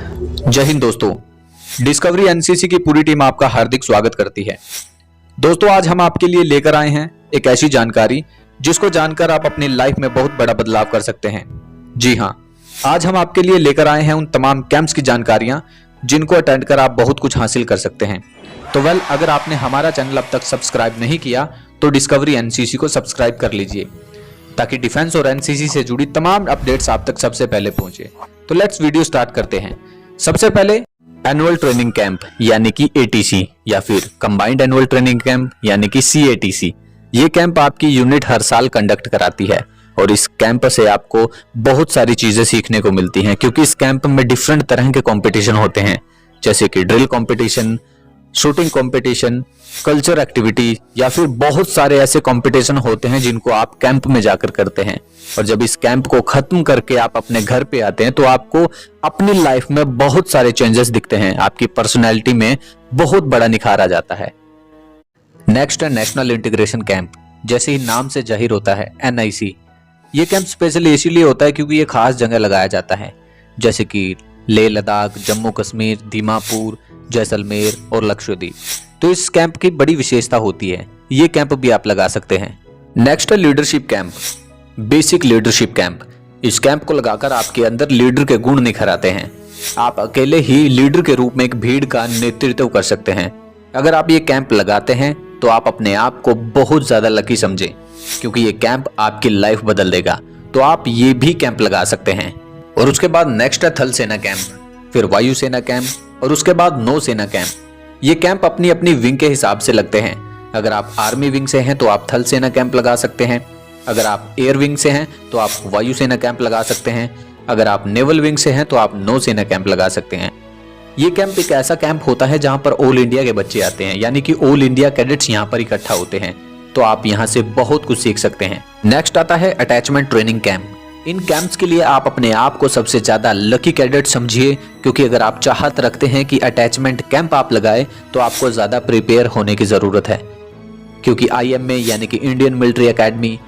जय हिंद दोस्तों। Discovery NCC की पूरी टीम आपका हार्दिक स्वागत करती है। दोस्तों, आज हम आपके लिए लेकर आए हैं एक ऐसी जानकारी जिसको जानकर आप अपनी लाइफ में बहुत बड़ा बदलाव कर सकते हैं। जी हां, आज हम आपके लिए लेकर आए हैं उन तमाम कैंप्स की जानकारियां जिनको अटेंड कर आप बहुत कुछ हासिल कर सकते हैं। तो अगर आपने हमारा चैनल अब तक सब्सक्राइब नहीं किया तो डिस्कवरी एनसीसी को सब्सक्राइब कर लीजिए ताकि डिफेंस और एनसीसी से जुड़ी तमाम अपडेट्स आप तक सबसे पहले पहुंचे। तो लेट्स वीडियो स्टार्ट करते हैं। सबसे पहले एनुअल ट्रेनिंग कैंप यानी कि एटीसी या फिर कंबाइंड एनुअल ट्रेनिंग कैंप यानी कि सीएटीसी। ये कैंप आपकी यूनिट हर साल कंडक्ट कराती है और इस कैंप से आपको बहुत सारी चीजें सीखने को मिलती हैं, क्योंकि इस कैंप में डिफरेंट तरह के कंपटीशन होते हैं, जैसे कि drill competition, shooting competition, culture activity या फिर बहुत सारे ऐसे कंपटीशन होते हैं जिनको आप कैंप में जाकर करते हैं। और जब इस कैंप को खत्म करके आप अपने घर पे आते हैं तो आपको अपनी लाइफ में बहुत सारे चेंजेस दिखते हैं, आपकी पर्सनैलिटी में बहुत बड़ा निखार आ जाता है। नेक्स्ट है नेशनल इंटीग्रेशन कैंप। जैसे ही नाम से जाहिर होता है एनआईसी। ये कैंप स्पेशली इसीलिए होता है क्योंकि ये खास जगह लगाया जाता है, जैसे कि लेह लद्दाख, जम्मू कश्मीर, दीमापुर, जैसलमेर और लक्षद्वीप। तो इस कैंप की बड़ी विशेषता होती है, ये कैंप भी आप लगा सकते हैं। नेक्स्ट है leadership camp, basic leadership camp. इस कैंप को लगाकर आपके अंदर लीडर के गुण निखर आते हैं। आप अकेले ही लीडर के रूप में एक भीड़ का नेतृत्व कर सकते हैं। अगर आप ये कैंप लगाते हैं तो आप अपने आप को बहुत ज्यादा लकी समझें, क्योंकि ये कैंप आपकी लाइफ बदल देगा। तो आप ये भी कैंप लगा सकते हैं। और उसके बाद नेक्स्ट है थल सेना कैंप, फिर वायुसेना कैंप और उसके बाद नौसेना कैंप। ये कैंप अपनी अपनी विंग के हिसाब से लगते हैं। अगर आप आर्मी विंग से हैं तो आप थल सेना कैंप लगा सकते हैं। अगर आप एयर विंग से हैं तो आप वायुसेना कैंप लगा सकते हैं। अगर आप नेवल विंग से हैं तो आप नौसेना कैंप लगा सकते हैं। ये कैंप एक ऐसा कैंप होता है जहां पर ऑल इंडिया के बच्चे आते हैं, यानी कि ऑल इंडिया कैडेट्स यहां पर इकट्ठा होते हैं। तो आप यहां से बहुत कुछ सीख सकते हैं। नेक्स्ट आता है अटैचमेंट ट्रेनिंग कैंप। इन कैंप्स के लिए आप अपने आप को सबसे ज्यादा लकी कैडेट समझिए, क्योंकि अगर आप चाहत रखते हैं कि अटैचमेंट कैंप आप लगाए तो आपको ज्यादा प्रिपेयर होने की जरूरत है, क्योंकि आईएमए यानी कि इंडियन मिलिट्री एकेडमी,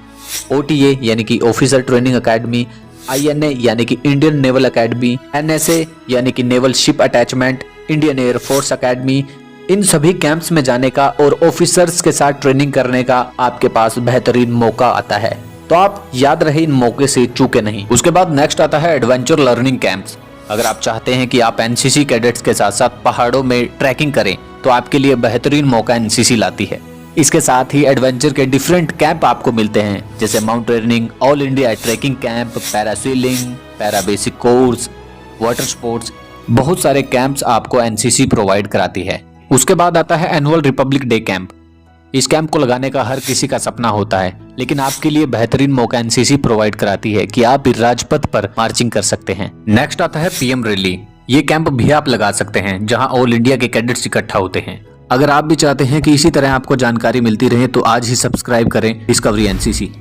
ओटीए यानी कि ऑफिसर ट्रेनिंग एकेडमी, आईएनए यानी कि इंडियन नेवल एकेडमी, एनएसए यानी कि naval ship attachment, Indian air force academy, इन सभी कैंप्स में जाने का और ऑफिसर्स के साथ ट्रेनिंग करने का आपके पास बेहतरीन मौका आता है। तो आप याद रहे, इन मौके से चूके नहीं। उसके बाद नेक्स्ट आता है एडवेंचर लर्निंग कैंप्स। अगर आप चाहते हैं कि आप एनसीसी कैडेट्स के साथ साथ पहाड़ों में ट्रैकिंग करें तो आपके लिए बेहतरीन मौका एनसीसी लाती है। इसके साथ ही एडवेंचर के डिफरेंट कैंप आपको मिलते हैं, जैसे mountaineering, all India trekking camp, parasailing, para basic course, water sports. बहुत सारे कैंप्स आपको एनसीसी प्रोवाइड कराती है। उसके बाद आता है एनुअल रिपब्लिक डे कैंप। इस कैंप को लगाने का हर किसी का सपना होता है, लेकिन आपके लिए बेहतरीन मौका एनसीसी प्रोवाइड कराती है कि आप राजपथ पर मार्चिंग कर सकते हैं। नेक्स्ट आता है पीएम रैली। ये कैंप भी आप लगा सकते हैं जहां ऑल इंडिया के कैडेट्स इकट्ठा होते हैं। अगर आप भी चाहते हैं कि इसी तरह आपको जानकारी मिलती रहे तो आज ही सब्सक्राइब करें डिस्कवरी एनसीसी।